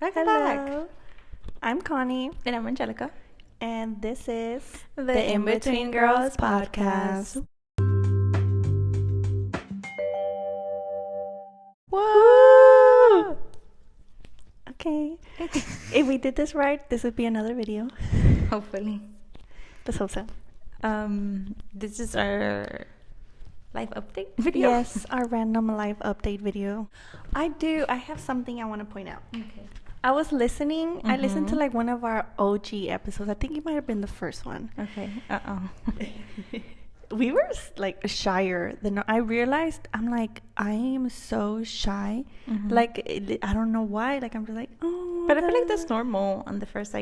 Welcome Hello. back. I'm Connie, And I'm Angelica. and this is The In Between Girls podcast. Woo! Okay. If we did this right, this would be another video. Hopefully. Let's hope so. This is our life update video. Yes, our random live update video. I have something I want to point out. Okay. I was listening. I listened to Mhm. like one of our OG episodes. I think it might have been the first one. Okay. We were like shyer than I realized. I'm like, I am so shy. Mhm. Like I don't know why. Like I'm just like, oh. But I feel like that's normal on the first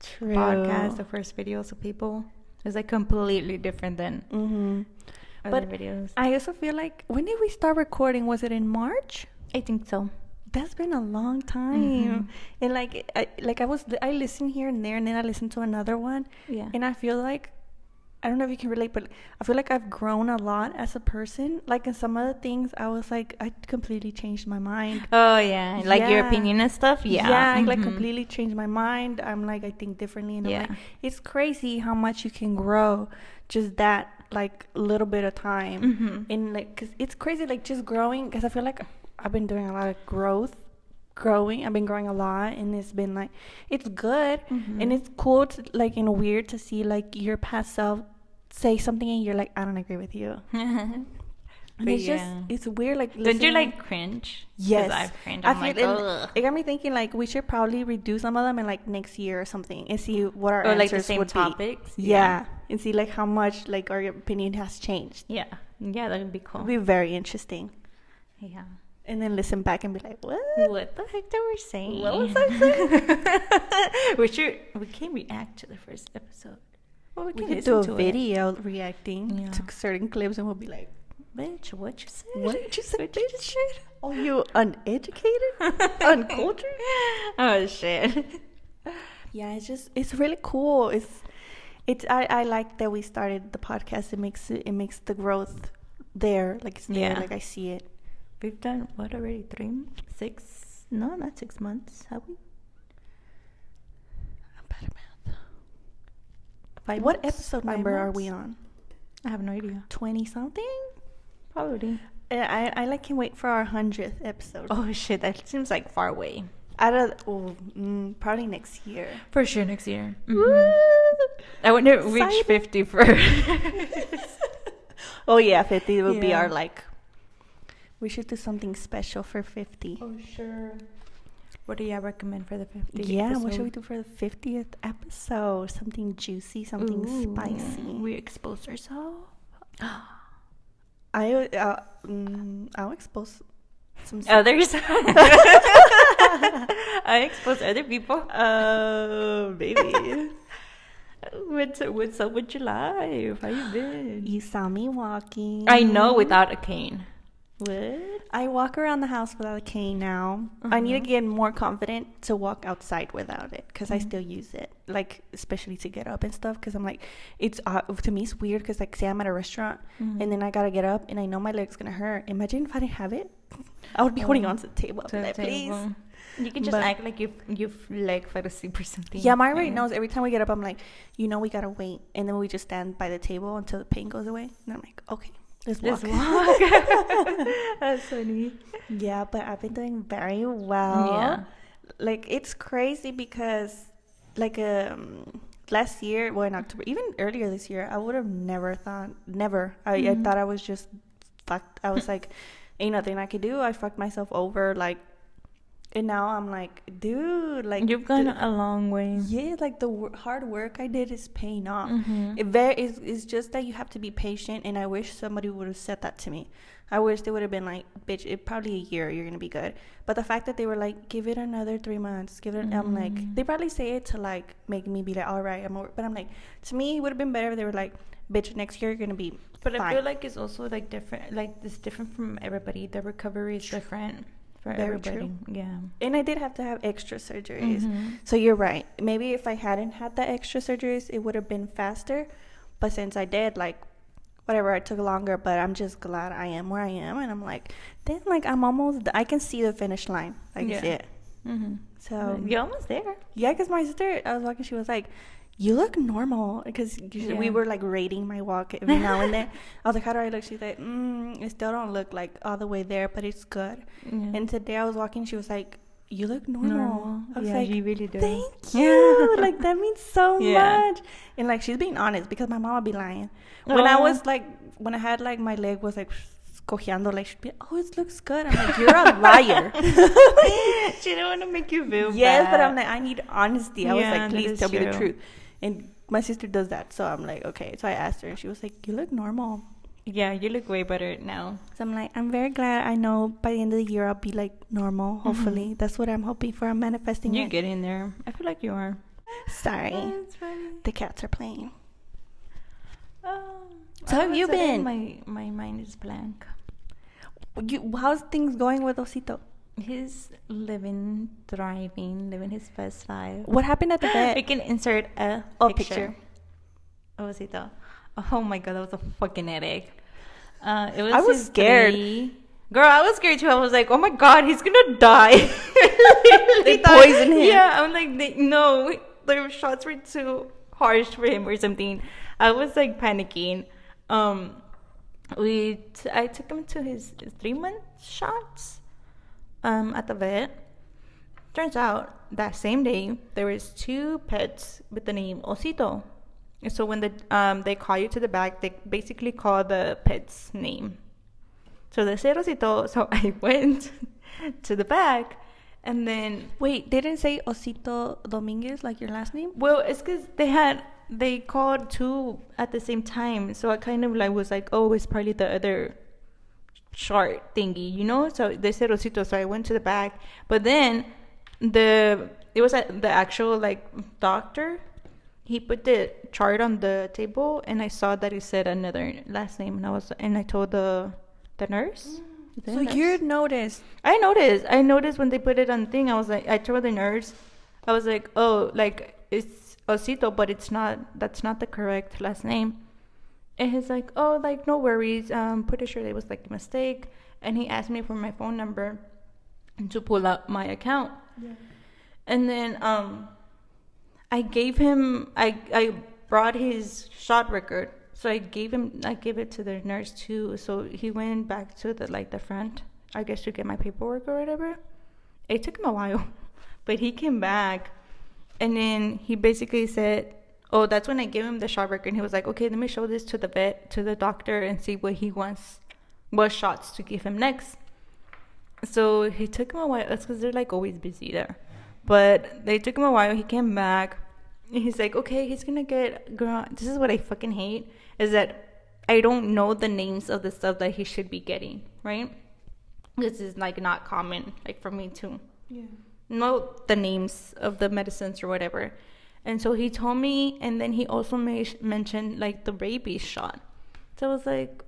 true podcast, the first videos of people. It's like completely different than other But videos. I also feel like, when did we start recording? Was it in March? I think so. That's been a long time. And I listen here and there, and then I listen to another one, Yeah. and I feel like, I don't know if you can relate, but I feel like I've grown a lot as a person. Like in some other things, I was like, I completely changed my mind. Oh yeah, like your Yeah. opinion and stuff. Yeah. Yeah, I like Mhm. completely changed my mind. I'm like, I think differently, and I'm Yeah. like, it's crazy how much you can grow just that like little bit of time. Mhm. And like, cause it's crazy, like just growing. Cause I feel like I've been doing a lot of growing. I've been growing a lot, and it's been like, it's good, and it's cool to like, and weird to see like your past self say something, and you're like, I don't agree with you. And But it's just, yeah. it's weird. Like, Don't you listening- like cringe? 'Cause Yes, I've cringed. I I'm feel like, and ugh. it got me thinking like we should probably redo some of them in like next year or something, and see what our Or answers like the same would topics. be. Yeah, and see like how much like our opinion has changed. Yeah. Yeah, that would be cool. It'd be very interesting. Yeah. And then listen back and be like, what? What the heck did we saying? What was I saying? We can react to the first episode. Well, We can could listen do a to it. video reacting Yeah. to certain clips, and we'll be like, Bitch, what you said? what did you say, What you bitch? said? Are you uneducated? Uncultured? Oh shit. Yeah, it's really cool. I like that we started the podcast. It makes the growth there. Like it's there. Yeah. Like I see it. We've done what already? 6? No, not 6 months. Have we? I'm bad at math. 5 What months? episode 5 number are months? we on? I have no idea. 20 something? Probably. I like can't wait for our 100th episode. Oh shit, that seems like far away. Probably next year. For sure next year. Woo! I want to reach Excited. 50 first. Oh yeah, 50 would be Yeah. our like. We should do something special for 50. Oh sure. What do you recommend for the 50th Yeah, episode? what should we do for the 50th episode? Something juicy, something Ooh, spicy. We expose ourselves. I'll expose some Others. I expose other people. baby. What's up with your life? How you been? You saw me walking. I know, without a cane. What? I walk around the house without a cane now. I need to get more confident to walk outside without it, because I still use it, like especially to get up and stuff. Because I'm like, it's to me it's weird, because like say I'm at a restaurant and then I gotta get up and I know my leg's gonna hurt. Imagine if I didn't have it, I would be holding on to the table. I'd be like, please. You can just But- act like you've like fell asleep or something. Yeah, mine already knows. Every time we get up, I'm like, we gotta wait, and then we just stand by the table until the pain goes away. And I'm like, okay, let's walk. That's funny. Yeah, but I've been doing very well. Yeah. Like it's crazy because like last year, well in October, even earlier this year, I would have never thought I thought I was just fucked. I was like, ain't nothing I could do. I fucked myself over, like, and now I'm like, dude, like You've gone a long way. yeah, like the hard work I did is paying off. Mhm. It's just that you have to be patient, and I wish somebody would have said that to me. I wish they would have been like, bitch, probably a year you're gonna be good. But the fact that they were like, give it another 3 months, I'm like, they probably say it to like make me be like, all right, but I'm like, to me it would have been better if they were like, bitch, next year you're gonna be But fine. I feel like it's also like different. Like it's different from everybody. The recovery is different for Very everybody. true. Yeah. And I did have to have extra surgeries. Mhm. So you're right. Maybe if I hadn't had the extra surgeries, it would have been faster. But since I did, like, whatever, it took longer. But I'm just glad I am where I am. And I'm like, then, like, I can see the finish line. I can see it. Mm-hmm. So You're almost there. yeah, because my sister, I was walking, she was like, you look normal, because we were like rating my walk every now and then. I was like, how do I look? She's like, I still don't look like all the way there, but it's good. Yeah. And today I was walking, she was like, you look normal. I was like, you really do. thank you. Like, that means so Yeah. much. And like, she's being honest, because my mom would be lying. When I was like, when I had like my leg was like cojeando, like, she'd be, oh, it looks good. I'm like, you're a liar. She don't want to make you feel Yes, bad. but I'm like, I need honesty. I was like, that please is tell me the true. truth. And my sister does that, so I'm like, okay. So I asked her, and she was like, you look normal. Yeah, you look way better now. So I'm like, I'm very glad. I know by the end of the year I'll be like normal, hopefully. That's what I'm hoping for. I'm manifesting You it. get in there. I feel like you are. Sorry. That's funny. The cats are playing. Oh, So how have you been? My mind is blank. How's things going with Osito? He's living, thriving, living his best life. What happened at the vet? We can insert a picture. Osito. Oh my god, that was a fucking headache. It was. I was his scared. Girl, I was scared too. I was like, oh my god, he's gonna die. They poisoned him. Yeah, I'm like, no, the shots were too harsh for him or something. I was like panicking. I took him to his 3-month shots at the vet. Turns out that same day there was 2 pets with the name Osito. And so when they call you to the back, they basically call the pet's name. So they said Osito. So I went to the back, and then Wait, they didn't say Osito Dominguez like your last name? well, it's because they called 2 at the same time. So I kind of like was like, oh, it's probably the other chart thingy, you know? So they said Osito, so I went to the back. But then it was at the actual like doctor. He put the chart on the table, and I saw that it said another last name, and I told the nurse. So you noticed. I noticed when they put it on the thing. I was like, I told the nurse, I was like, oh, like it's Osito, but that's not the correct last name. And he's like, oh, like no worries. Pretty sure it was like a mistake. And he asked me for my phone number to pull up my account. Yeah. And then I gave him. I brought his shot record. So I gave it to the nurse too. So he went back to the front, I guess, to get my paperwork or whatever. It took him a while, but he came back, and then he basically said, oh, that's when I gave him the shot record. And he was like, okay, let me show this to the doctor and see what he wants, what shots to give him next. So he took him a while. That's because they're like always busy there. But they took him a while. He came back. And he's like, okay, he's gonna get, girl, this is what I fucking hate, is that I don't know the names of the stuff that he should be getting, right? This is like not common, like for me to know the names of the medicines or whatever. And so he told me, and then he also mentioned like the rabies shot. So I was like,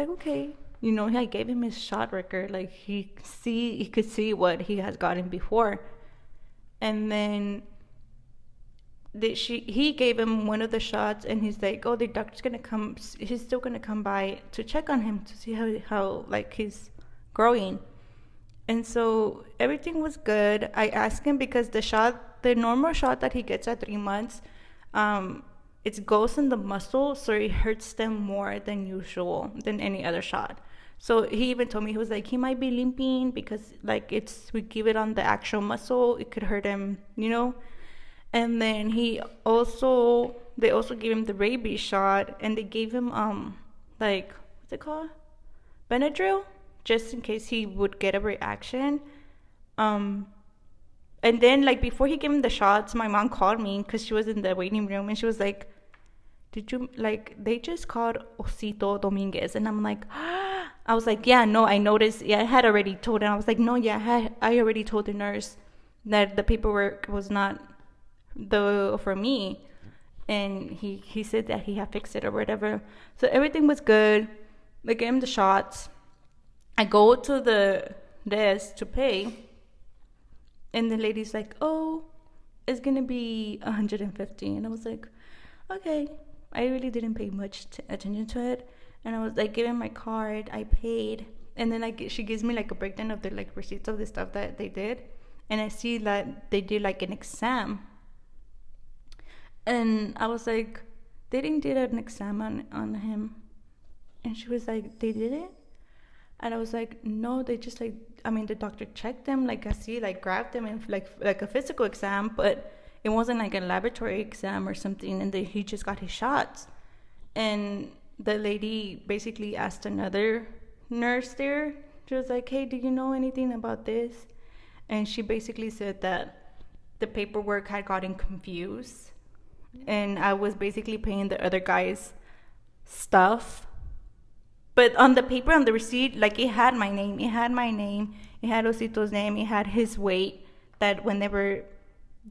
okay. You know, I gave him his shot record, like he could see what he has gotten before. And then he gave him one of the shots, and he's like, oh, the doctor's gonna come, he's still gonna come by to check on him to see how like he's growing. And so everything was good. I asked him, because the normal shot that he gets at 3 months, it goes in the muscle, so it hurts them more than usual, than any other shot. So he even told me, he was like, he might be limping because like we give it on the actual muscle, it could hurt him, you know. And then they also gave him the rabies shot, and they gave him like, what's it called, Benadryl, just in case he would get a reaction. And then like before he gave him the shots, my mom called me because she was in the waiting room, and she was like, did you, like, they just called Osito Dominguez? And I'm like, I was like, yeah, no, I noticed. Yeah, I had already told him. I was like, no, yeah, I already told the nurse that the paperwork was not for me. And he said that he had fixed it or whatever. So everything was good. They gave him the shots. I go to the desk to pay, and the lady's like, oh, it's gonna be $150. And I was like, okay. I really didn't pay much attention to it. And I was like, giving my card, I paid, and then she gives me like a breakdown of the like receipts of the stuff that they did. and I see that they did like an exam. And I was like, they didn't do an exam on him. And she was like, they did it? And I was like, no, they just like, I mean, the doctor checked him, like I see, like grabbed him and like a physical exam, but it wasn't like a laboratory exam or something. And then he just got his shots. And the lady basically asked another nurse there. She was like, hey, do you know anything about this? And she basically said that the paperwork had gotten confused. And I was basically paying the other guy's stuff. But on the paper, on the receipt, like it had my name. It had my name. It had Osito's name. It had his weight. That whenever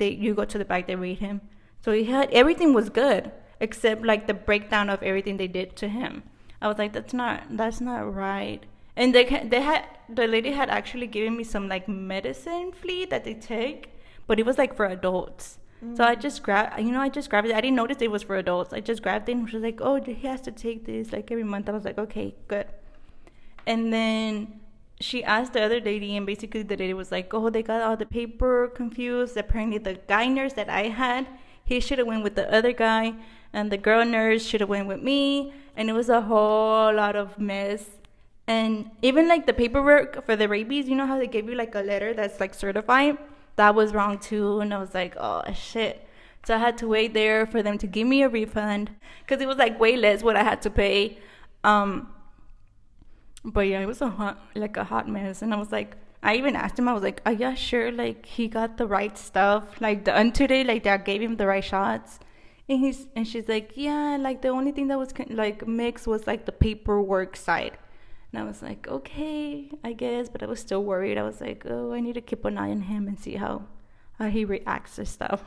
you go to the back, they read him. So he had, everything was good, except like the breakdown of everything they did to him. I was like, that's not right. And the lady had actually given me some like medicine flea that they take, but it was like for adults. So I just grabbed it. I didn't notice it was for adults. I just grabbed it and she was like, oh, he has to take this like every month. I was like, okay, good. And then she asked the other lady, and basically the lady was like, oh, they got all the paper confused. Apparently the guy nurse that I had, he should have went with the other guy, and the girl nurse should have went with me. And it was a whole lot of mess. And even like the paperwork for the rabies, you know how they give you like a letter that's like certified? That was wrong too. And I was like, oh shit. So I had to wait there for them to give me a refund, because it was like way less what I had to pay. But yeah, it was a hot mess. And I was like, I even asked him, I was like, are you sure like he got the right stuff, like the Untoday, like they gave him the right shots? And she's like, yeah, like the only thing that was like mixed was like the paperwork side. And I was like, okay, I guess, but I was still worried. I was like, oh, I need to keep an eye on him and see how he reacts to stuff.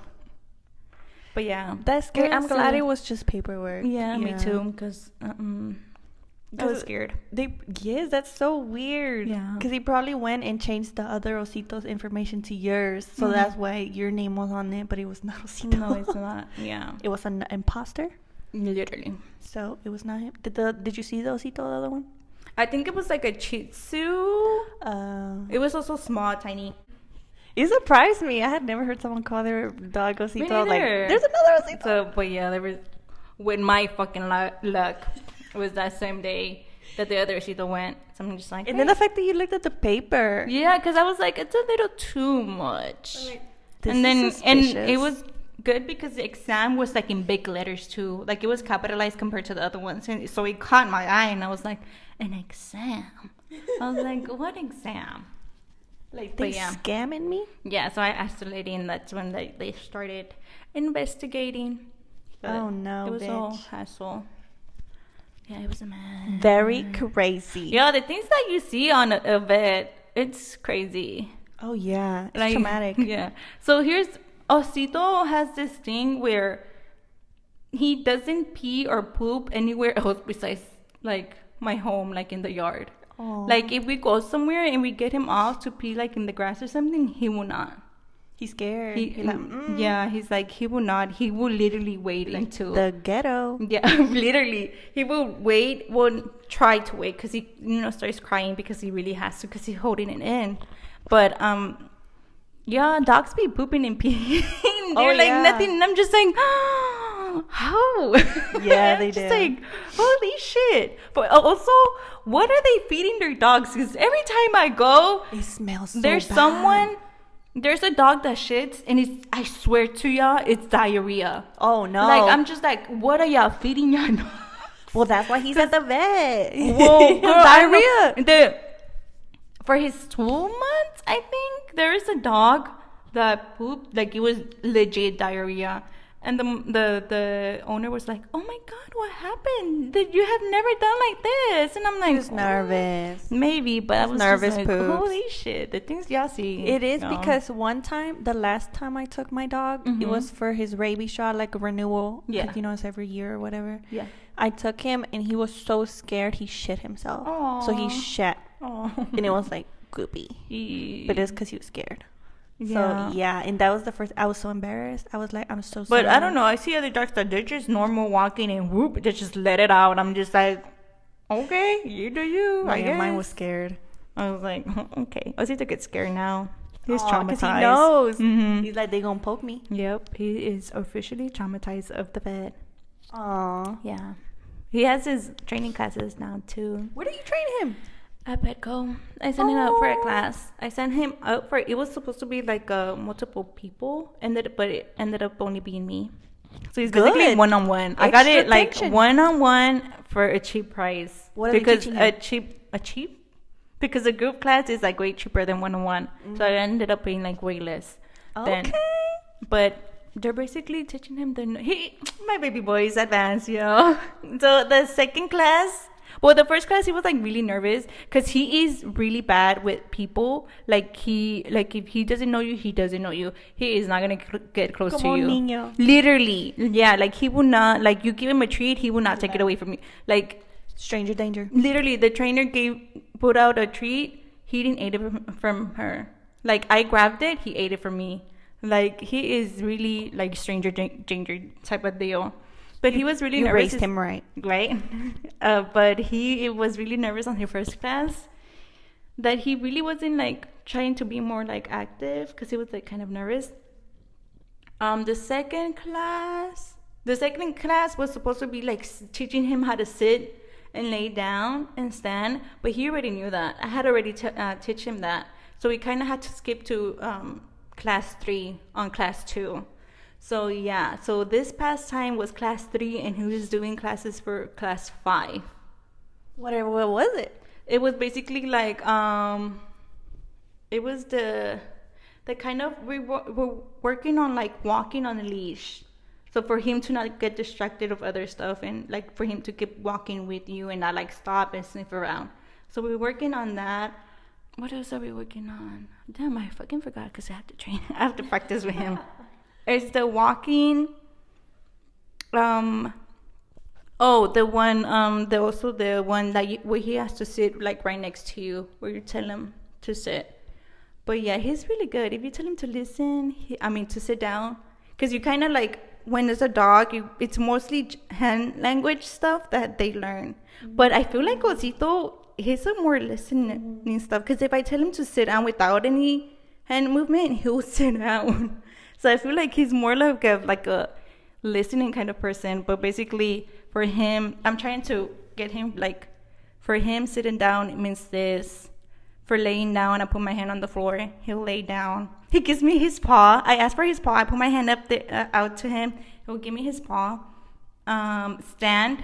But yeah, that's scary. I'm glad it was just paperwork. Yeah, me too, because I was scared. That's so weird. Yeah, because he probably went and changed the other Osito's information to yours, so that's why your name was on it, but it was not Osito. No, it's not. Yeah, it was an imposter. Literally. So it was not him. Did you see the Osito, the other one? I think it was like a Shih Tzu. It was also small, tiny. It surprised me. I had never heard someone call their dog Osito. Like, there's another Osito. So, but yeah, there was, with my fucking luck, it was that same day that the other Osito went. So I'm just like, and then the fact that you looked at the paper. Yeah, because I was like, it's a little too much. Like, and it was good because the exam was like in big letters too. Like it was capitalized compared to the other ones. And so it caught my eye, and I was like, an exam? I was like, what exam? Like they scamming me? Yeah, so I asked the lady, and that's when they started investigating. But oh no, it was all hassle. Yeah, it was a mess. Very crazy. Yeah, the things that you see on a vet, it's crazy. Oh yeah, it's traumatic. Yeah. So Osito has this thing where he doesn't pee or poop anywhere else besides like my home, like in the yard. Aww. Like if we go somewhere and we get him off to pee like in the grass or something, he will not. He's scared. Yeah, he's like, he will not. He will literally wait like until the ghetto. Yeah, literally. He will try to wait, because he starts crying because he really has to, because he's holding it in. But yeah, dogs be pooping and peeing. They're like nothing, and I'm just like, how? Yeah, they do. Just like, holy shit. But also, what are they feeding their dogs? Because every time I go, it smells so bad. There's a dog that shits, and I swear to y'all, it's diarrhea. Oh no. Like, I'm just like, what are y'all feeding y'all dogs? Well, that's why he's at the vet. Well, girl, diarrhea. For his 2 months, I think, there is a dog that pooped, like it was legit diarrhea. And the owner was like, oh my God, what happened? You have never done like this. And I'm like, he was nervous. Maybe, but I was nervous. Just like, holy shit, the things y'all see. It is because one time, the last time I took my dog, it was for his rabies shot, like a renewal. Yeah. It's every year or whatever. Yeah. I took him, and he was so scared he shit himself. Aww. So he shat. Aww. And it was like goopy. But it's because he was scared. Yeah. So, yeah, and that was the first. I was so embarrassed. I was like, I'm so sorry. But I don't know. I see other dogs that they're just normal walking, and whoop, they just let it out. I'm just like, okay, you do you. I guess. Mine was scared. I was like, okay. I see to get scared now. He's traumatized. Because he knows. Mm-hmm. He's like, they gonna poke me. Yep, he is officially traumatized of the bed. Aw. Yeah. He has his training classes now, too. Where do you train him? At Petco. I sent him out for a class. I sent him out for, it was supposed to be like multiple people, but it ended up only being me. So he's basically one-on-one. I got it like one-on-one for a cheap price. What are you teaching him? A cheap? Because a group class is like way cheaper than one-on-one. Mm-hmm. So I ended up paying like way less. Okay. But they're basically teaching him my baby boy is advanced, So the second class, well, the first class he was like really nervous because he is really bad with people. Like if he doesn't know you, he doesn't know you. He is not gonna get close to you. Niño. Literally, yeah. Like he will not. Like you give him a treat, he will not take it away from you. Like stranger danger. Literally, the trainer put out a treat. He didn't eat it from her. Like I grabbed it, he ate it from me. Like he is really like stranger danger type of deal. But he was really nervous. You raised him right. But he was really nervous on his first class. That he really wasn't like trying to be more like active because he was like kind of nervous. The second class was supposed to be like teaching him how to sit and lay down and stand. But he already knew that. I had already teach him that. So we kind of had to skip to class 3 on class 2. So yeah, so this past time was class 3 and he was doing classes for class 5. What was it? It was basically like it was the kind of we're working on like walking on a leash. So for him to not get distracted of other stuff and like for him to keep walking with you and not like stop and sniff around. So we're working on that. What else are we working on? Damn, I fucking forgot because I have to train. I have to practice with him. It's the walking. The one that where he has to sit like right next to you, where you tell him to sit. But yeah, he's really good. If you tell him to listen, to sit down, because you kind of like when it's a dog, it's mostly hand language stuff that they learn. But I feel like Osito, he's a more listening stuff. Because if I tell him to sit down without any hand movement, he'll sit down. So I feel like he's more like a listening kind of person. But basically, for him, I'm trying to get him like, for him sitting down, it means this. For laying down, I put my hand on the floor. He'll lay down. He gives me his paw. I ask for his paw. I put my hand up out to him. He'll give me his paw. Stand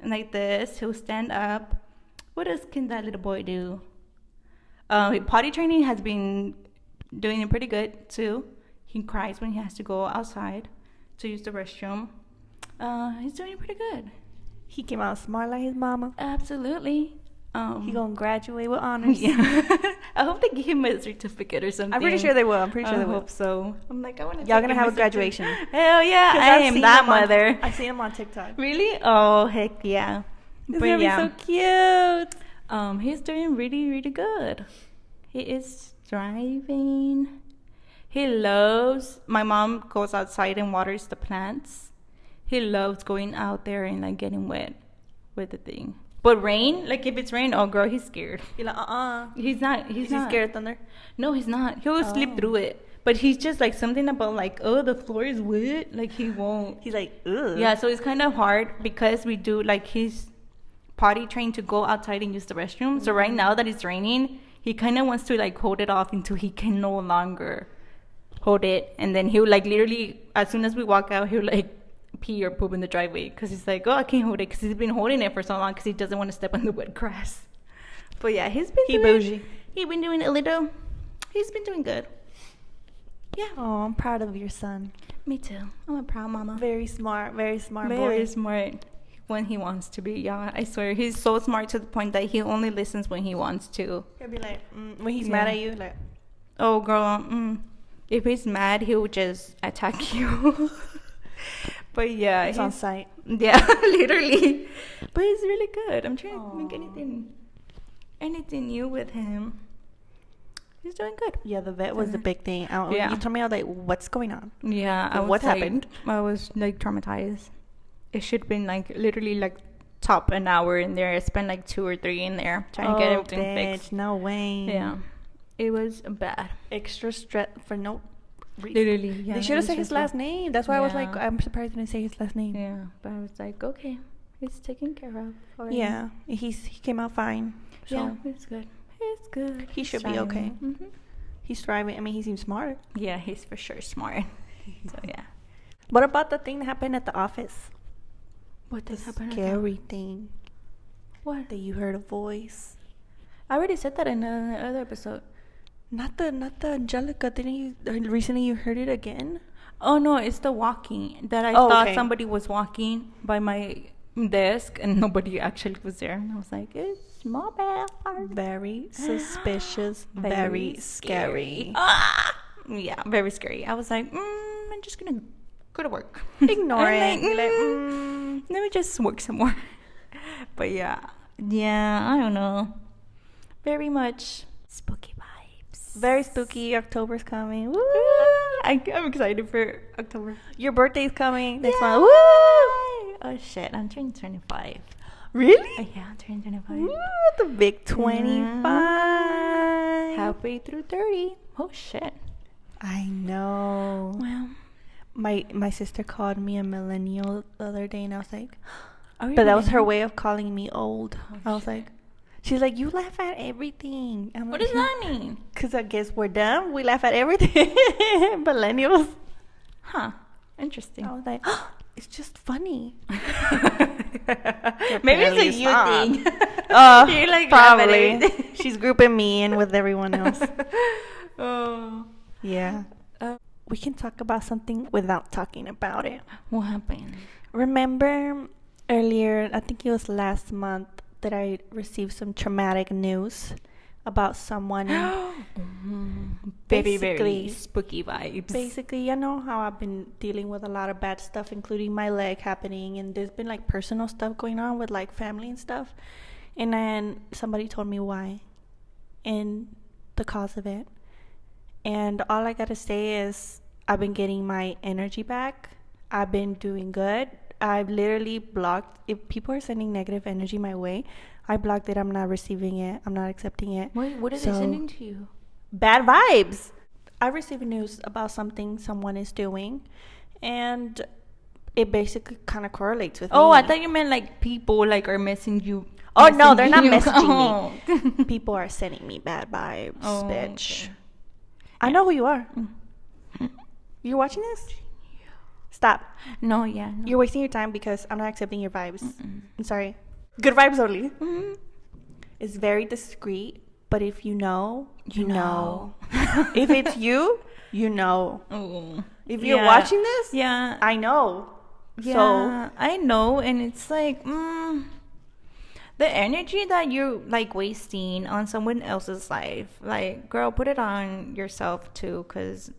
like this. He'll stand up. What else can that little boy do? Potty training has been doing it pretty good too. He cries when he has to go outside to use the restroom. He's doing pretty good. He came out smart like his mama. Absolutely. He gonna graduate with honors. Yeah. I hope they give him a certificate or something. I'm pretty sure they will. I hope so. I'm like, I want to. Y'all gonna have a graduation. Hell yeah, I am that mother. I've seen him on TikTok. Really? Oh heck yeah. It's gonna be so cute. He's doing really, really good. He is thriving. He loves. My mom goes outside and waters the plants. He loves going out there and like getting wet with the thing. But rain, like if it's rain, oh girl, he's scared. You're like, He's not. Is he scared of thunder? No, he's not. He'll slip through it. But he's just like something about like, oh, the floor is wet. Like he won't. He's like, ugh. Yeah, so it's kind of hard because we do like he's potty trained to go outside and use the restroom. Mm-hmm. So right now that it's raining, he kind of wants to like hold it off until he can no longer hold it. And then he'll like literally, as soon as we walk out, he'll like pee or poop in the driveway because he's like, oh, I can't hold it because he's been holding it for so long because he doesn't want to step on the wet grass. But yeah, he's been bougie. He's been doing a little. He's been doing good. Yeah. Oh, I'm proud of your son. Me too. I'm a proud mama. Very smart boy. Very smart when he wants to be. Yeah, I swear he's so smart to the point that he only listens when he wants to. He'll be like, when he's mad at you, like, oh girl, if he's mad, he'll just attack you. But yeah, it's on site. Yeah, literally. But he's really good. I'm trying to make anything new with him. He's doing good. Yeah, the vet was the big thing. You told me, I was like, what's going on? Yeah, what happened? I was like traumatized. It should have been like literally like top an hour in there. I spent like 2 or 3 in there trying to get everything fixed. No way. Yeah. It was bad. Extra stress for no reason. Literally, yeah. They should have said his last name. That's why I was like, Yeah. I'm surprised they didn't say his last name. Yeah, but I was like, okay, it's taken care of. already. Yeah, he came out fine. So Yeah, it's good. It's good. he should be okay. He's thriving. I mean, he seems smart. Yeah, he's for sure smart. So yeah. What about the thing that happened at the office? What The did happen? scary thing What? that you heard a voice. I already said that in another episode. Not the Angelica. Didn't you recently you heard it again? Oh no, it's the walking that I Oh, thought okay. somebody was walking by my desk and nobody actually was there. And I was like, it's my bad. Very suspicious. Very scary. Ah! Yeah, very scary. I was like, I'm just gonna go to work. Ignore And it. Be like, let me just work some more. But yeah, I don't know. Very much spooky vibes. Very spooky. October's coming. Woo! I'm excited for October. Your birthday's coming next Yay! month. Woo! Oh shit, I'm turning 25. Really? Yeah, I'm turning 25. Woo, the big 25. Halfway through 30. Oh shit. I know. Well, My sister called me a millennial the other day, and I was like, are you but that was her millennial? way of calling me old. Oh, I was shit. like, she's like, you laugh at everything. I'm What like, does that mean? Because I guess we're dumb. We laugh at everything. Millennials. Huh. Interesting. I was like, it's just funny. Maybe it's Apparently a you not. thing. You're like probably. laughing. She's grouping me in with everyone else. Oh. Yeah. We can talk about something without talking about it. What happened? Remember earlier, I think it was last month, that I received some traumatic news about someone. Very, very Basically- spooky vibes. Basically, you know how I've been dealing with a lot of bad stuff, including my leg happening, and there's been like personal stuff going on with like family and stuff. And then somebody told me why and the cause of it. And all I gotta say is I've been getting my energy back. I've been doing good. I've literally blocked, if people are sending negative energy my way, I blocked it. I'm not receiving it. I'm not accepting it. Wait, what are So- they sending to you? Bad vibes. I received news about something someone is doing, and it basically kind of correlates with Oh, me. I thought you meant like people like are messaging you. Oh, no, they're not you. messaging Oh. me. People are sending me bad vibes, Oh, bitch. okay. I know who you are. You're watching this? Stop. No, yeah. No. You're wasting your time because I'm not accepting your vibes. I'm sorry. Good vibes only. Mhm. It's very discreet, but if you know, you You know. know. If it's you, you know. Oh. If you're Yeah. watching this, Yeah. I know. Yeah, I know, and it's like the energy that you're like wasting on someone else's life. Like, girl, put it on yourself too, cause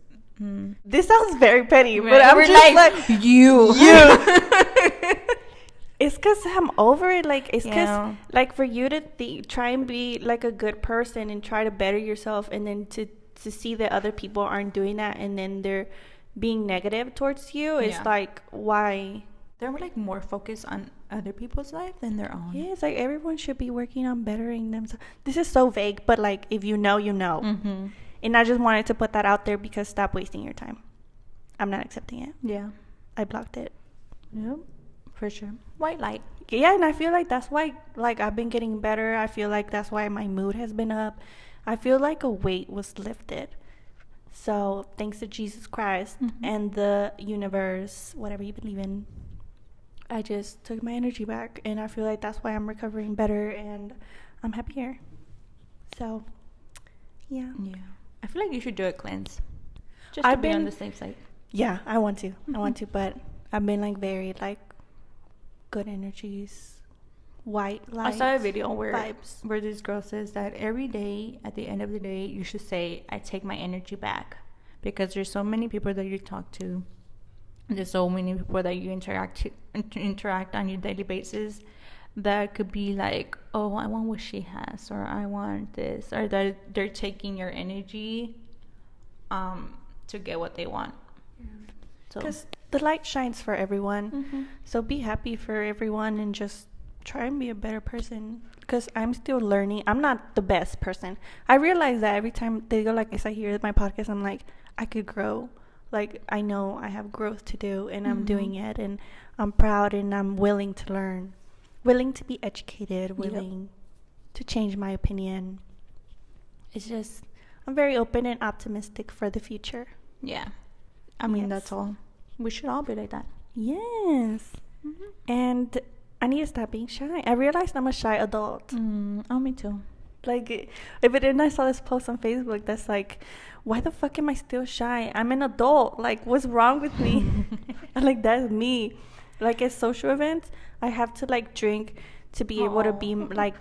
This sounds very petty, but I'm we're just like you. it's because I'm over it. Like, it's because, Yeah. like, for you to try and be like a good person and try to better yourself, and then to see that other people aren't doing that, and then they're being negative towards you. It's Yeah. like, why? They're like more focused on other people's life than their own. Yeah, it's like everyone should be working on bettering themselves. This is so vague, but like, if you know, you know. Mm-hmm. And I just wanted to put that out there because stop wasting your time. I'm not accepting it. Yeah. I blocked it. Yep. For sure. White light. Yeah, and I feel like that's why, like, I've been getting better. I feel like that's why my mood has been up. I feel like a weight was lifted. So thanks to Jesus Christ and the universe, whatever you believe in, I just took my energy back, and I feel like that's why I'm recovering better and I'm happier. So yeah. I feel like you should do a cleanse. Just to I've be on been- the safe side. Yeah, I want to. I want to, but I've been like very like good energies, white light. I saw a video where vibes. this girl says that every day at the end of the day you should say, I take my energy back, because there's so many people that you talk to, there's so many people that you interact on your daily basis that could be like, oh, I want what she has, or I want this, or that they're taking your energy to get what they want. So Because the light shines for everyone. Mhm. So be happy for everyone and just try and be a better person. because I'm still learning. I'm not the best person. I realize that every time they go, like, as I hear my podcast, I'm like, I could grow. Like, I know I have growth to do, and I'm doing it, and I'm proud, and I'm willing to learn, willing to be educated, willing to change my opinion. It's just, I'm very open and optimistic for the future. Yeah. I mean, that's all. We should all be like that. Yes. And I need to stop being shy. I realized I'm a shy adult. Oh, me too. Like, if it didn't, I saw this post on Facebook that's like, why the fuck am I still shy? I'm an adult. Like, what's wrong with me? And like, that's me. Like, at social events, I have to like drink to be able to be like,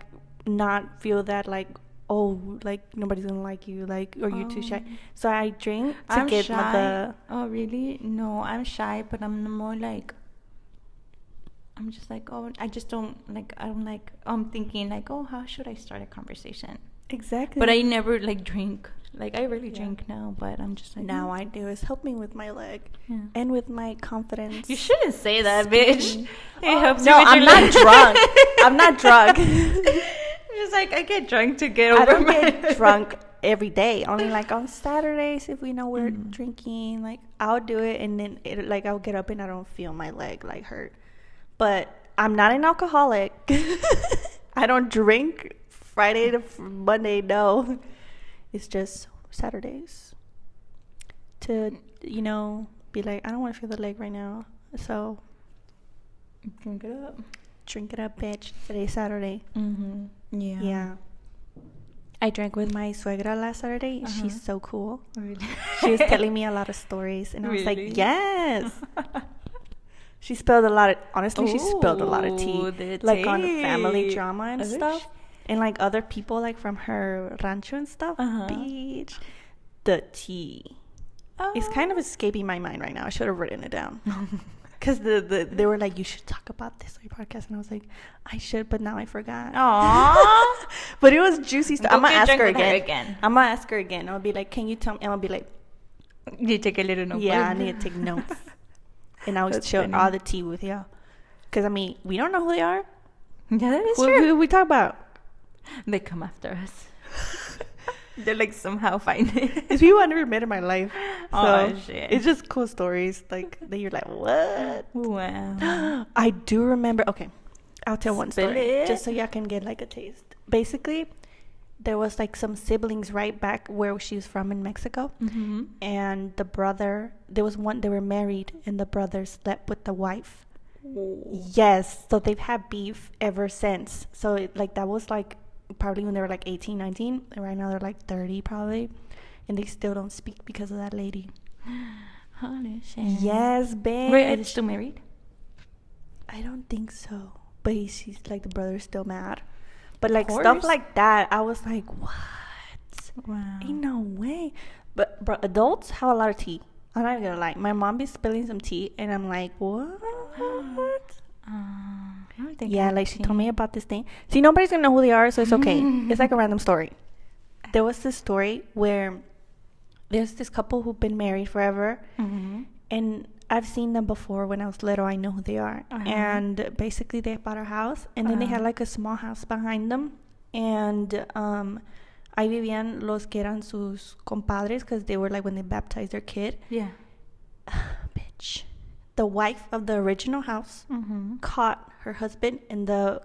not feel that like, oh, like nobody's gonna like you, like, or you're too shy. So I drink to get shy. Oh, really? No, I'm shy, but I'm more like, I'm just like, oh, I just don't like, I'm thinking like, oh, how should I start a conversation? Exactly. But I never like drink. Like, I really drink now, but I'm just like, now I do. It's helping with my leg and with my confidence. You shouldn't say that, bitch. It helps no, I'm not drunk. I'm not drunk. Just like, I get drunk to get over I don't get drunk every day. Only like on Saturdays, if we know we're drinking, like I'll do it, and then like I'll get up and I don't feel my leg like hurt. But I'm not an alcoholic. I don't drink Friday to Monday. No, it's just Saturdays to, you know, be like, I don't want to feel the leg right now, so drink it up. Drink it up, bitch. Today's Saturday. Yeah. I drank with my suegra last Saturday. She's so cool. Really? She was telling me a lot of stories, and I was like, yes. She spilled a lot of, honestly, she spilled a lot of tea. Like on family drama and stuff. And like other people like from her rancho and stuff. Bitch. The tea. It's kind of escaping my mind right now. I should have written it down. Because they were like, you should talk about this on your podcast. And I was like, I should, but now I forgot. Aww. But it was juicy stuff. I'm going to ask her again. I'm going to ask her again. I'll be like, can you tell me? And I'll be like, you take a little notebook. Yeah, I need to take notes. And I was showing all the tea with you. Because, I mean, we don't know who they are. Yeah, that is true. Who we talk about? They come after us. They're like somehow find it. It's people I never met in my life. Oh, shit. It's just cool stories. Like, that you're like, what? Wow. I do remember. Okay. I'll tell one story. It. Just so y'all can get like a taste. Basically, there was like some siblings right back where she was from in Mexico. And the brother, there was one, they were married, and the brother slept with the wife. Ooh. Yes. So they've had beef ever since. So that was like probably when they were like 18, 19. And right now they're like 30 probably. And they still don't speak because of that lady. Holy shit. Yes, bitch. Wait, are they still married? I don't think so. But he's like, the brother's still mad. But like stuff like that, I was like, what? Wow. Ain't no way. But bro, adults have a lot of tea. I'm not gonna lie. My mom be spilling some tea, and I'm like, what? Yeah, like she told me about this thing. See, nobody's gonna know who they are, so it's okay. It's like a random story. There was this story where there's this couple who've been married forever, and I've seen them before when I was little. I know who they are. And basically they bought a house, and then they had like a small house behind them, and ahí vivían los que eran sus compadres, because they were like when they baptized their kid. Yeah. Bitch. The wife of the original house caught her husband and the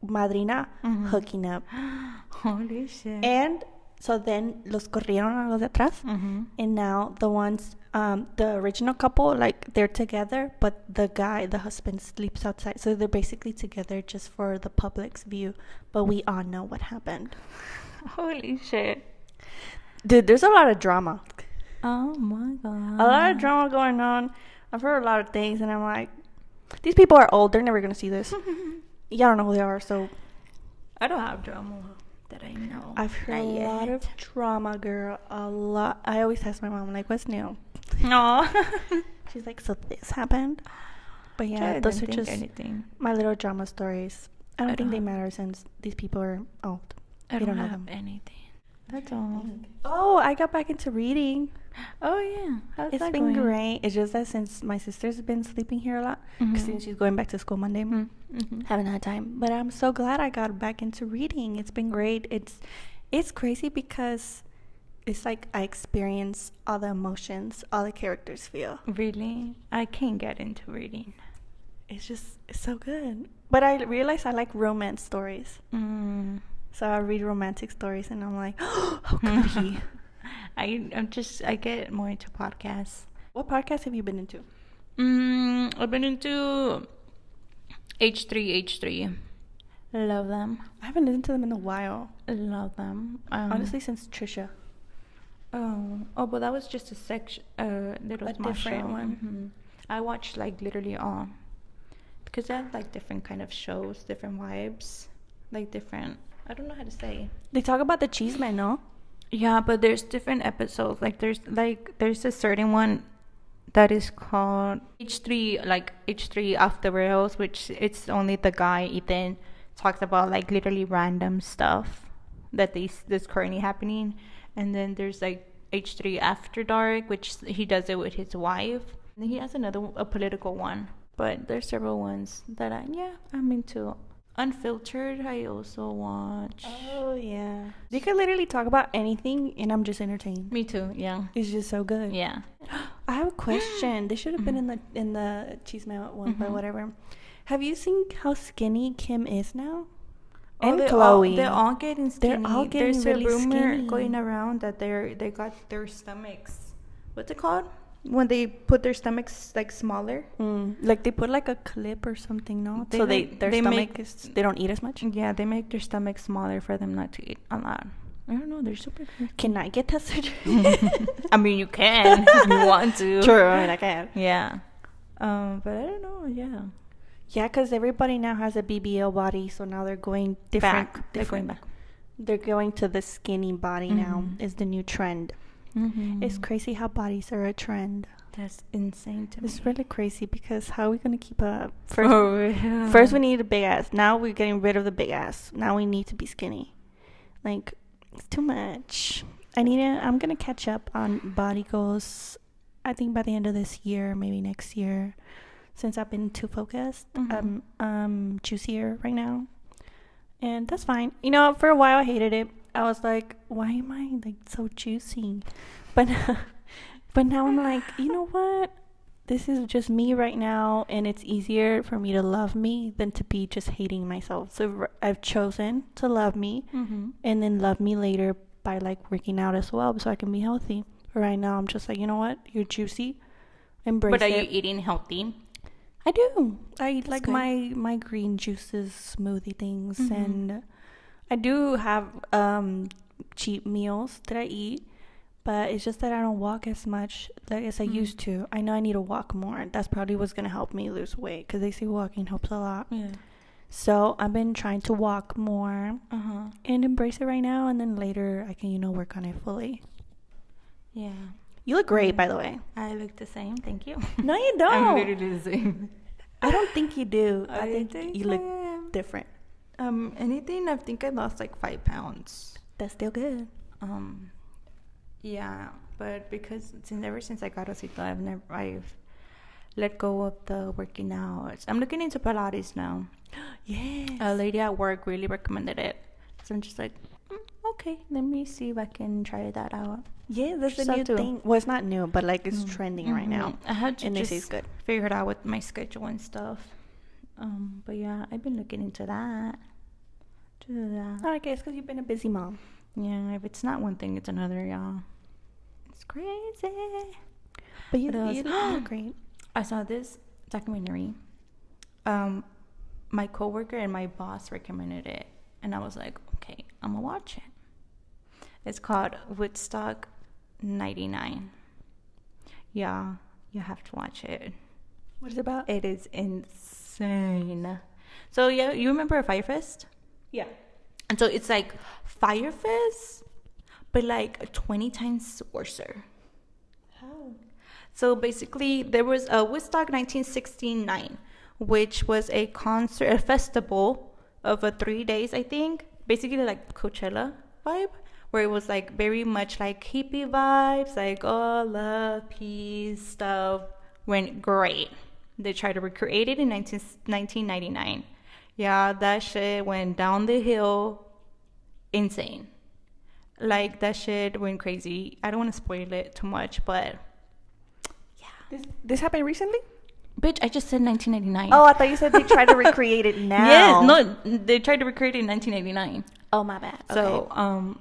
madrina hooking up. Holy shit. And so then los corrieron a los de atrás. And now the ones, the original couple, like they're together, but the husband sleeps outside. So they're basically together just for the public's view. But we all know what happened. Holy shit. Dude, there's a lot of drama. Oh my god. A lot of drama going on. I've heard a lot of things, and I'm like, these people are old. They're never going to see this. Y'all don't know who they are, so. I don't have drama that I know. I've heard a lot of drama, girl. A lot. I always ask my mom, like, what's new? No. She's like, so this happened? But yeah, those are just my little drama stories. I don't think they matter since these people are old. I don't know them. Anything. That's all. Oh, I got back into reading. Oh yeah, how's It's that been going? great. It's just that since my sister's been sleeping here a lot, since she's going back to school Monday, haven't had time. But I'm so glad I got back into reading. It's been great. It's crazy because it's like I experience all the emotions all the characters feel. Really, I can't get into reading. It's so good. But I realize I like romance stories. So I read romantic stories and I'm like, oh, how could he? I get more into podcasts. What podcast have you been into? I've been into H3. Love them. I haven't listened to them in a while. Love them. Honestly, since Trisha. Oh, but that was just a section, little A small different show. one. I watched like literally all, because they have like different kind of shows, different vibes, like different. I don't know how to say. They talk about the cheese man, no? Yeah, but there's different episodes. There's a certain one that is called H3 off the rails, which it's only the guy Ethan talks about like literally random stuff that this currently happening, and then there's like H3 after dark, which he does it with his wife. And then he has a political one, but there's several ones that I'm into. Unfiltered, I also watch. Oh, yeah. They could literally talk about anything, and I'm just entertained. Me too, yeah. It's just so good. Yeah. I have a question. They should have been in the Cheese Man one, but whatever. Have you seen how skinny Kim is now? And Chloe. They're all getting skinny. They're all getting There's really a rumor skinny. going around that they got their stomachs. What's it called? When they put their stomachs like smaller. Like they put like a clip or something, no? So they don't eat as much? Yeah, they make their stomach smaller for them not to eat a lot. I don't know, they're super good. Can I get that surgery? I mean, you can if you want to. True, I mean, I can. Yeah. But I don't know, yeah. Yeah, because everybody now has a BBL body, so now they're going different. They're going back. They're going to the skinny body now, is the new trend. It's crazy how bodies are a trend. That's insane to me. It's really crazy because how are we going to keep up? First we need a big ass. Now we're getting rid of the big ass. Now we need to be skinny. Like, it's too much. I'm going to catch up on body goals, I think by the end of this year, maybe next year. Since I've been too focused. I'm juicier right now. And that's fine. You know, for a while I hated it. I was like, why am I like so juicy? But now I'm like, you know what? This is just me right now, and it's easier for me to love me than to be just hating myself. So I've chosen to love me and then love me later by like working out as well so I can be healthy. But right now I'm just like, you know what? You're juicy. Embrace it. But are you eating healthy? I do. I eat like good. my green juices, smoothie things, and I do have cheap meals that I eat, but it's just that I don't walk as much as I used to. I know I need to walk more. That's probably what's going to help me lose weight because they say walking helps a lot. Yeah. So I've been trying to walk more and embrace it right now, and then later I can, work on it fully. Yeah. You look great, by the way. I look the same. Thank you. No, you don't. I'm literally the same. I don't think you do. I think you look different. Anything, I think I lost like 5 pounds. That's still good. Yeah, but because ever since I got Osito, I've let go of the working out. I'm looking into Pilates now. Yes. A lady at work really recommended it. So I'm just like, okay, let me see if I can try that out. Yeah, that's a new thing. Well, it's not new, but like it's trending right now. I had to and just this is good. Figure it out with my schedule and stuff. But yeah, I've been looking into that. I guess because you've been a busy mom. Yeah, if it's not one thing, it's another, y'all. It's crazy. But you look great. I saw this documentary. My coworker and my boss recommended it, and I was like, okay, I'm gonna watch it. It's called Woodstock 99. Yeah, you have to watch it. What is it about? It is insane. So yeah, you remember Fire Fest? Yeah. And so it's like Fire Fest, but like 20 times worse. How? So basically, there was a Woodstock 1969, which was a festival of 3 days, I think. Basically like Coachella vibe, where it was like very much like hippie vibes, like all love, peace stuff. Went great. They tried to recreate it in 1999. Yeah, that shit went down the hill, insane. Like that shit went crazy. I don't want to spoil it too much, but yeah. This happened recently? Bitch, I just said 1999. Oh, I thought you said they tried to recreate it now. Yes, no, they tried to recreate it in 1999. Oh, my bad. Okay. So,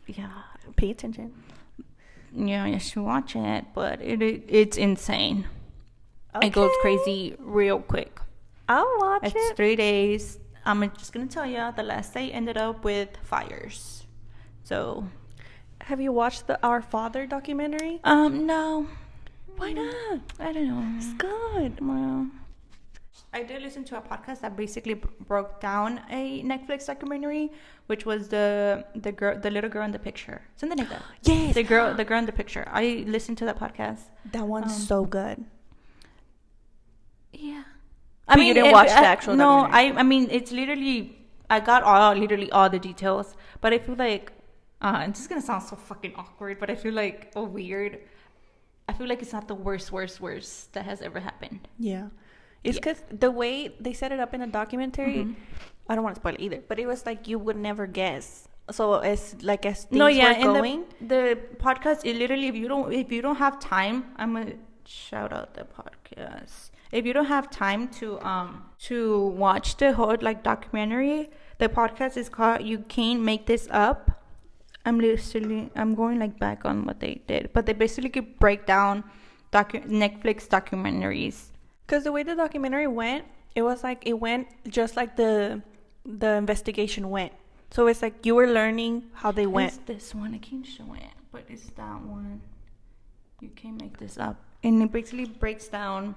yeah, pay attention. Yeah, you should watch it, but it's insane. Okay. It goes crazy real quick. I'll watch it. It's 3 days. I'm just gonna tell you, the last day ended up with fires. So, have you watched the Our Father documentary? No. Why not? I don't know. It's good. Well, I did listen to a podcast that basically broke down a Netflix documentary, which was the little girl in the picture. Something like that. Yes. The girl in the picture. I listened to that podcast. That one's so good. Yeah. I mean, you didn't watch the actual documentary. No, I mean, it's literally, I got literally all the details, but I feel like, it's just gonna sound so fucking awkward, but I feel like, weird. I feel like it's not the worst that has ever happened. Yeah. It's because the way they set it up in the documentary, I don't want to spoil it either, but it was like you would never guess. So it's like as things were going. The podcast, it literally, if you don't have time, I'm gonna shout out the podcast. If you don't have time to watch the whole like documentary, the podcast is called "You Can't Make This Up." I'm going like back on what they did, but they basically could break down Netflix documentaries. Because the way the documentary went, it was like it went just like the investigation went. So it's like you were learning how they went. It's this one. I can't show it, but it's that one. You can't make this up, and it basically breaks down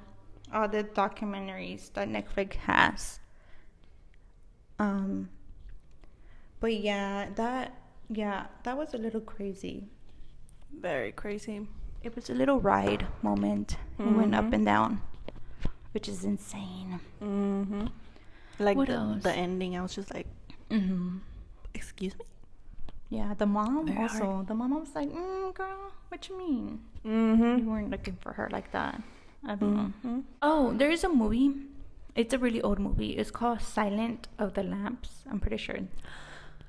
all the documentaries that Netflix has. But that was a little crazy. Very crazy. It was a little ride moment. It went up and down, which is insane. Like what else? The ending, I was just like, excuse me? Yeah, the mom Very also. hard. The mom was like, girl, what you mean? You weren't looking for her like that. I don't know. Oh, there is a movie. It's a really old movie. It's called Silent of the Lambs. I'm pretty sure.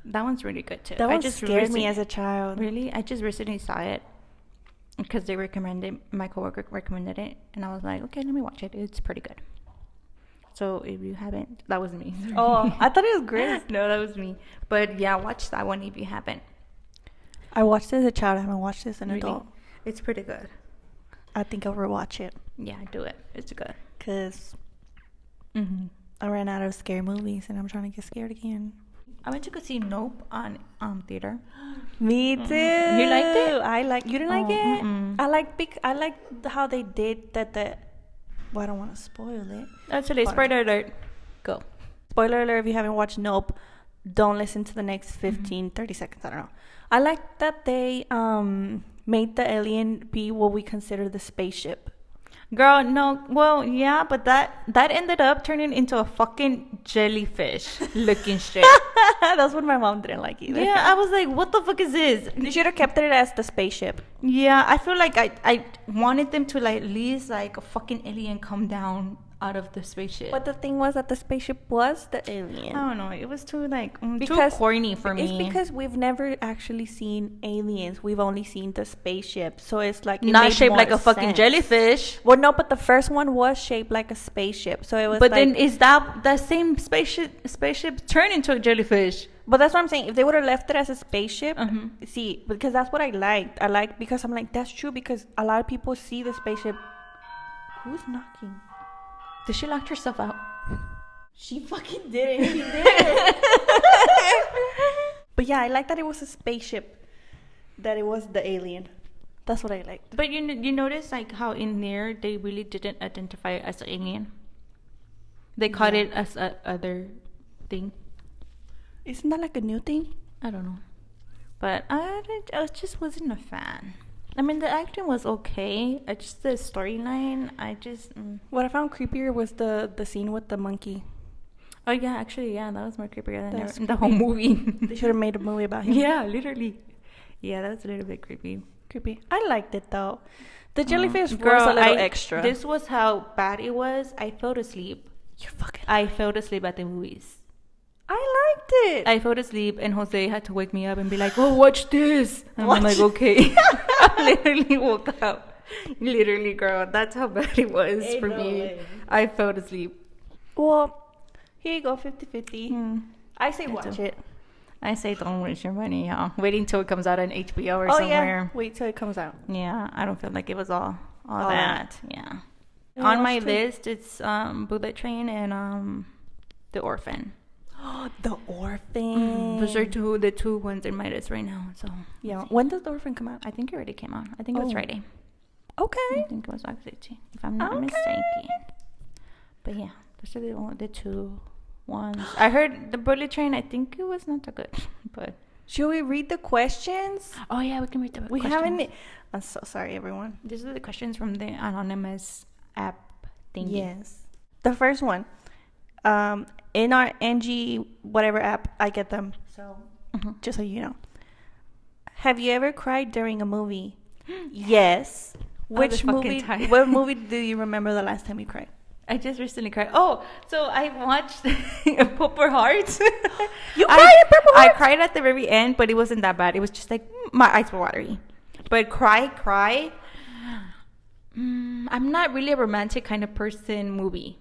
That one's really good too. That one scared me as a child. Really? I just recently saw it because they recommended, my coworker recommended it, and I was like, okay, let me watch it. It's pretty good. So if you haven't, that was me. Oh, I thought it was great. No, that was me. But yeah, watch that one if you haven't. I watched it as a child. I haven't watched it as an adult. It's pretty good. I think I'll rewatch it. Yeah, do it. It's good. Because I ran out of scary movies and I'm trying to get scared again. I went to go see Nope on theater. Me too. You liked it? You didn't like it? I like how they did that. Well, I don't want to spoil it. Actually, spoiler alert. Go. Spoiler alert, if you haven't watched Nope, don't listen to the next 15, 30 seconds. I don't know. I like that they made the alien be what we consider the spaceship. Girl, no. Well, yeah, but that ended up turning into a fucking jellyfish looking shit. That's what my mom didn't like either. Yeah, I was like, what the fuck is this? They should have kept it as the spaceship. Yeah, I feel like I wanted them to like at least like a fucking alien come down out of the spaceship. But the thing was that the spaceship was the alien. I don't know. It was too like too corny for me. It's because we've never actually seen aliens. We've only seen the spaceship. So it's like not shaped like a fucking jellyfish. Well, no, but the first one was shaped like a spaceship. So it was. But then is that same spaceship turned into a jellyfish? But that's what I'm saying. If they would have left it as a spaceship, see, because that's what I liked. I like because I'm like that's true because a lot of people see the spaceship. Who's knocking? Did she lock herself out? She fucking did it. She did it. But yeah, I like that it was a spaceship. That it was the alien. That's what I liked. But you notice like how in there they really didn't identify it as an alien. They called it as a other thing. Isn't that like a new thing? I don't know. But I just wasn't a fan. I mean, the acting was okay. Just the storyline, What I found creepier was the scene with the monkey. Oh, yeah, actually, yeah, that was more creepier than the whole movie. They should have made a movie about him. Yeah, literally. Yeah, that's a little bit creepy. Creepy. I liked it though. The jellyfish was Girl, a little extra. This was how bad it was. I fell asleep. You're fucking. I fell asleep at the movies. I liked it. I fell asleep and Jose had to wake me up and be like, "Oh, watch this." And I'm like, "Okay." I literally woke up. Literally, girl, that's how bad it was for me. I fell asleep. Well, here you go, 50-50. I say watch it. I say don't waste your money, yeah. Waiting till it comes out on HBO or somewhere. Yeah. Wait till it comes out. Yeah, I don't feel like it was all that. Yeah. Yeah, On my list, it's Bullet Train and The Orphan. The Orphan. Those are the two ones in my list right now. So yeah. When does The Orphan come out? I think it already came out. I think it was Friday. Okay. I think it was Friday, if I'm not mistaken. But yeah, those are the two ones. I heard the Bullet Train. I think it was not that good, but. Should we read the questions? Oh yeah, we can read the questions. We haven't. I'm so sorry, everyone. These are the questions from the anonymous app thingy. Yes. The first one. In our Angie whatever app, I get them. So, just so you know. Have you ever cried during a movie? Yes. Which movie? What movie do you remember the last time you cried? I just recently cried. Oh, so I watched Purple Hearts. You cried at Purple Hearts? I cried at the very end, but it wasn't that bad. It was just like my eyes were watery. But cry. I'm not really a romantic kind of person movie.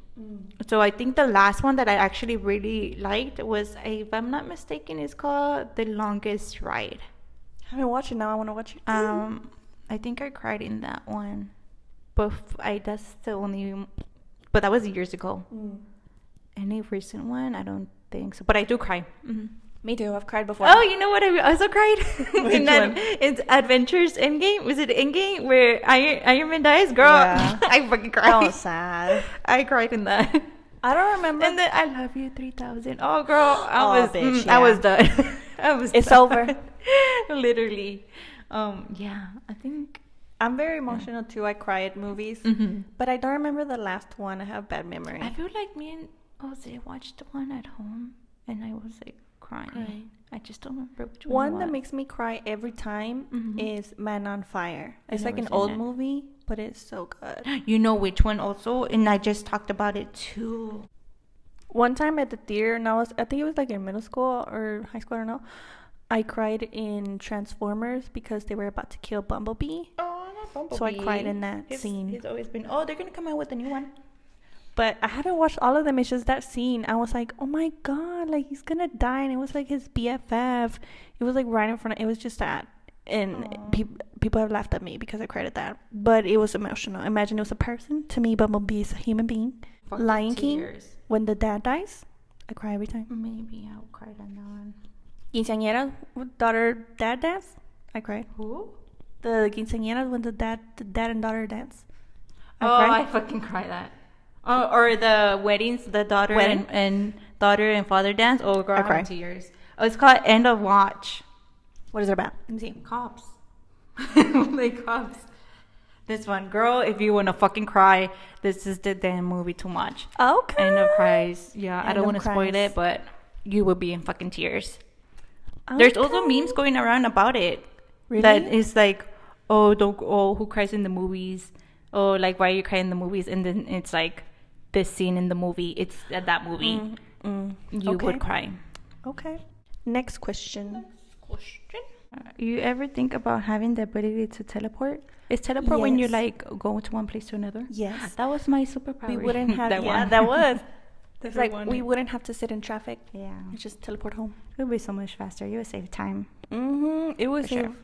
So I think the last one that I actually really liked was, if I'm not mistaken, it's called The Longest Ride. I haven't watched it now. I want to watch it. I think I cried in that one. But that's the only... But that was years ago. Any recent one? I don't think so. But I do cry. Me too. I've cried before. Oh, you know what? I also cried in Adventures Endgame. Was it Endgame where Iron Man dies? Girl, yeah. I fucking cried. That was sad. I cried in that. I don't remember. And then I Love You 3000. Oh, girl, I was done. It's over. Literally. Yeah, I think. I'm very emotional too. I cry at movies, but I don't remember the last one. I have bad memory. I feel like me and Jose watched the one at home, and I was like crying. I just don't remember which one. One that makes me cry every time is Man on Fire. It's like an old movie, but it's so good. You know which one also? And I just talked about it too. One time at the theater, and I think it was like in middle school or high school, I don't know. I cried in Transformers because they were about to kill Bumblebee. Oh, not Bumblebee. So I cried in that scene. It's always been, they're going to come out with a new one. But I haven't watched all of them. It's just that scene. I was like, oh my God, like he's going to die. And it was like his BFF. It was like right in front of, it was just that. And people have laughed at me because I cried at that. But it was emotional. Imagine it was a person. To me, Bumblebee is a human being. Lion King, when the dad dies, I cry every time. Maybe I'll cry on that one. Quinceañera, dad dance, I cried. Who? The quinceañeras when the dad and daughter dance. I fucking cry that. Oh, or the weddings, the daughter and daughter and father dance. Oh, girl, I cried 2 years. Oh, it's called End of Watch. What is it about? Let me see. Cops. Like cops. This one, girl, if you want to fucking cry, this is the damn movie too much. Okay. End of Cries. Yeah, I don't want to spoil it, but you will be in fucking tears. Okay. There's also memes going around about it. Really? That is like, who cries in the movies? Oh, like, why are you crying in the movies? And then it's like, this scene in the movie, it's at that movie. You would cry. Okay. Next question. You ever think about having the ability to teleport? Is teleport when you like go to one place to another? Yes. That was my superpower. We wouldn't have that was. It's like we wouldn't have to sit in traffic. Yeah. Just teleport home. It would be so much faster. You would save time. It would save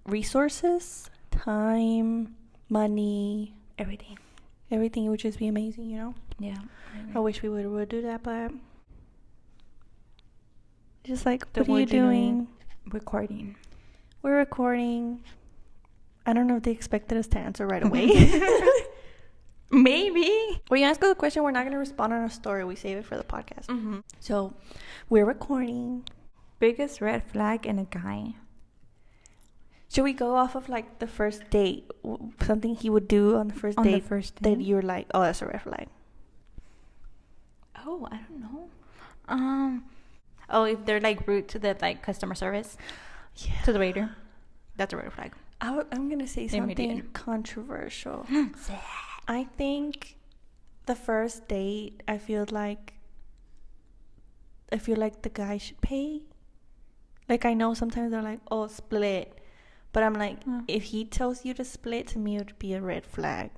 resources, time, money, everything. Everything would just be amazing, you know? Yeah. I wish we would do that, but just like, what are you doing? Recording. We're recording. I don't know if they expected us to answer right away. Maybe. When you ask us a question, we're not going to respond on a story. We save it for the podcast. So, we're recording. Biggest red flag in a guy. Should we go off of like the first date? Something he would do on the first date that you're like, oh, that's a red flag. Oh, I don't know. If they're like rude to the like customer service, to the waiter. That's a red flag. I'm gonna say something Immediate. controversial. I think the first date, I feel like the guy should pay. Like, I know sometimes they're like, oh, split. But I'm like, if he tells you to split, to me, it would be a red flag.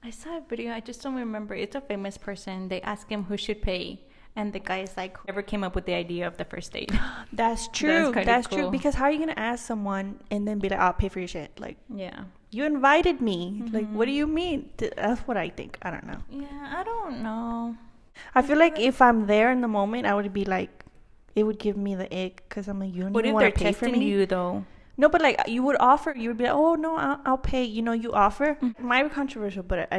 I saw a video. I just don't remember. It's a famous person. They ask him who should pay. And the guy is like, whoever came up with the idea of the first date. That's true. That's cool. true. Because how are you going to ask someone and then be like, I'll pay for your shit? Like, Yeah. you invited me. Like, what do you mean? That's what I think. I don't know. Yeah, I don't know. I feel like if I'm there in the moment, I would be like, it would give me the ick because I'm like, you don't What even if they're want to pay for testing me. you though? No, but like you would offer, you would be like, oh no, I'll pay. You know, you offer. Might be controversial, but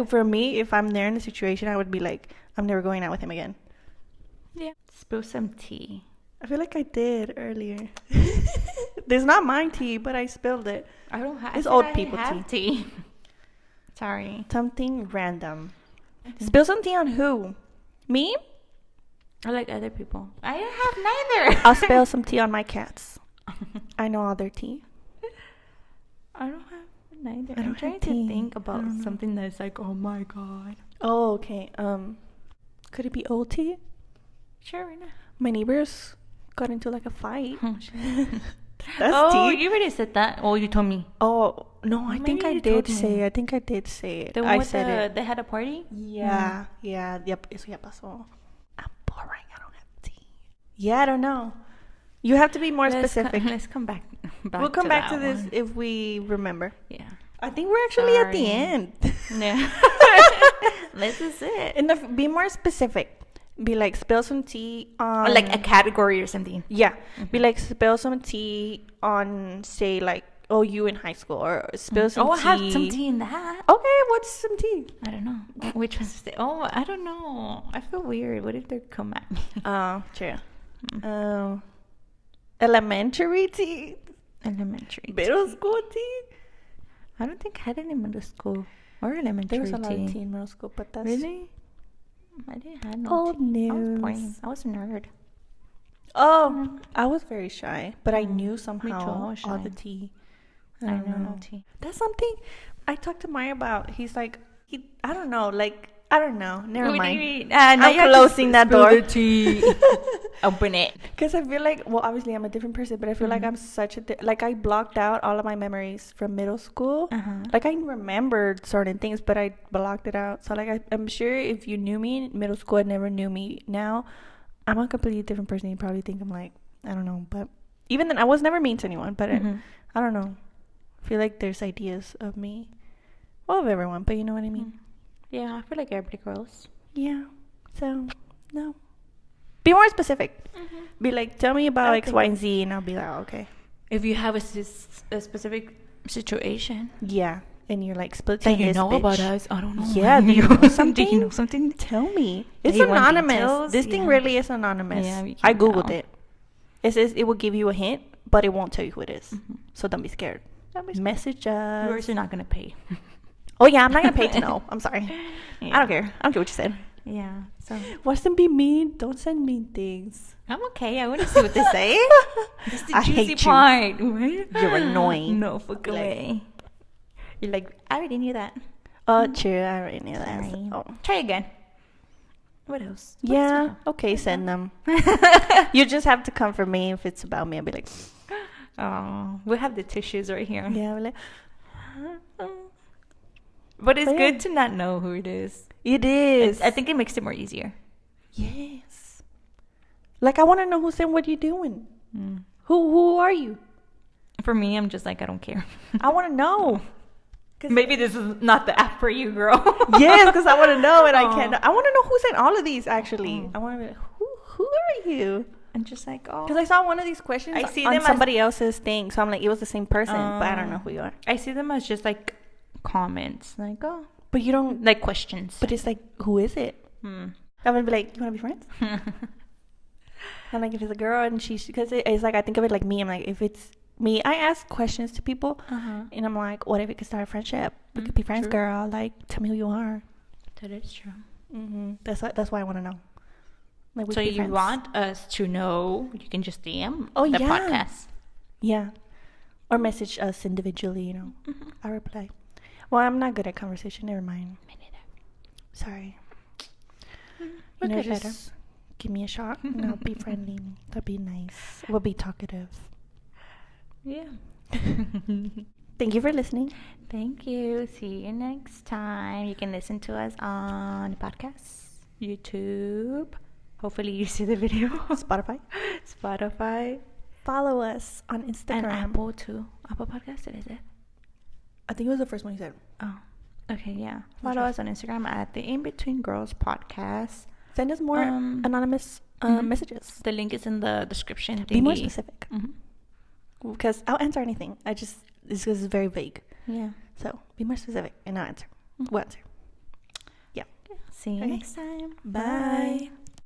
for me, if I'm there in the situation, I would be like, I'm never going out with him again. Yeah. Spill some tea. I feel like I did earlier. There's not my tea, but I spilled it. I don't have. It's old people tea. Sorry. Something random. Spill some tea on who? Me? I like other people. I don't have neither. I'll spill some tea on my cats. I know all their tea. I don't have neither. I don't I'm trying have to tea. think about something that's like, oh my god. Oh, okay. Could it be old tea? Sure, why not? My neighbors got into like a fight. Oh, shit. That's tea. You already said that. Oh, you told me. Oh no, I think Maybe I you did told me. say. I think I did say it. The one I with said it. They had a party. Yeah, yeah. Yep. Eso ya pasó. I'm boring. I don't have tea. Yeah, I don't know. You have to be more specific. Let's come back. We'll come back to that this one. if we remember. Yeah. I think we're actually at the Sorry. end. Yeah. This is it. And be more specific. Be like, spill some tea on... Or like a category or something. Yeah. Be like, spill some tea on, say, like, oh, you in high school. Or spill some tea. I have some tea in that. Okay, what's some tea? I don't know. Which one's the... Oh, I don't know. I feel weird. What if they come at me? True. Elementary tea? Elementary. Middle school tea? I don't think I had any middle school or elementary There was a lot tea. of tea in middle school, but that's... Really? I didn't have no Old tea. I was news. boring. I was a nerd. Oh, I was very shy, but I knew Me too, I somehow was all shy. the tea. I don't know know. no tea. That's something I talked to Maya about. He's like, I don't know, like, I don't know. Never What do mind. you mean? I'm you have to closing that spill door. the tea. Open it. Because I feel like, well, obviously I'm a different person, but I feel like I'm such like I blocked out all of my memories from middle school. Like I remembered certain things, but I blocked it out. So like I'm sure if you knew me in middle school and never knew me now, I'm a completely different person. You probably think I'm like, I don't know. But even then, I was never mean to anyone. But I don't know. I feel like there's ideas of me, well, of everyone, but you know what I mean. Yeah, I feel like everybody grows. Yeah. So no. Be more specific. Be like, tell me about X, Y, and Z, and I'll be like, oh, okay. If you have a specific situation Yeah. And you're like, splitting that you this know bitch. about us, I don't know. Yeah, do you know something? Do you know something? Tell me. It's you want anonymous. details? This thing Yeah. really is anonymous. Yeah, you I can't Googled tell. it. It says it will give you a hint, but it won't tell you who it is. So don't be scared. Message us. Yours are not gonna pay. Oh, yeah, I'm not going to pay to know. I'm sorry. Yeah. I don't care. I don't care what you said. Yeah. So Watch them be mean. Don't send mean things. I'm okay. I want to see what they say. That's the I juicy hate you. part. You're annoying. No fucking way. You're like, I already knew that. Oh, true. I already knew that. Sorry. Oh. Try again. What else? What Yeah. else Okay, send them. You just have to come for me if it's about me. I'll be like, Oh, we have the tissues right here. yeah. I'll be like, But it's But yeah. good to not know who it is. it is. I think it makes it more easier. Yes. Like, I want to know who said, what you doing? Mm. Who are you? For me, I'm just like, I don't care. I want to know. Maybe this is not the app for you, girl. Yes, because I want to know and I Oh. can't. I want to know who sent all of these, actually. I want to be like, who are you? I'm just like, oh. Because I saw one of these questions I see on them as- somebody else's thing. So I'm like, it was the same person, but I don't know who you are. I see them as just like comments. Like, oh. But you don't, Like questions. but it's like, who is it? Hmm. I'm going to be like, you want to be friends? I'm like, if it's a girl and she's, because it's like, I think of it like me. I'm like, if it's me, I ask questions to people and I'm like, what if it could start a friendship? We could be friends, true. girl. Like, tell me who you are. That is true. That's why I want to know. Like, we So could be you friends. want us to know? You can just DM Oh, the yeah. podcast. Yeah. Or message us individually, you know. I'll reply. Well, I'm not good at conversation. Never mind. Me neither. Sorry. We'll get just better. give me a shot and I'll be friendly. That'd be nice. We'll be talkative. Yeah. Thank you for listening. Thank you. See you next time. You can listen to us on podcasts, YouTube. Hopefully you see the video. Spotify. Follow us on Instagram. And Apple too. Apple Podcast, is it? I think it was the first one you said. Oh. Okay, yeah. Follow us on Instagram at the In Between Girls Podcast. Send us more anonymous messages. The link is in the description. Be more specific. Because I'll answer anything. This is very vague. Yeah. So be more specific and I'll answer. We'll answer. Yeah. See you next time. Bye.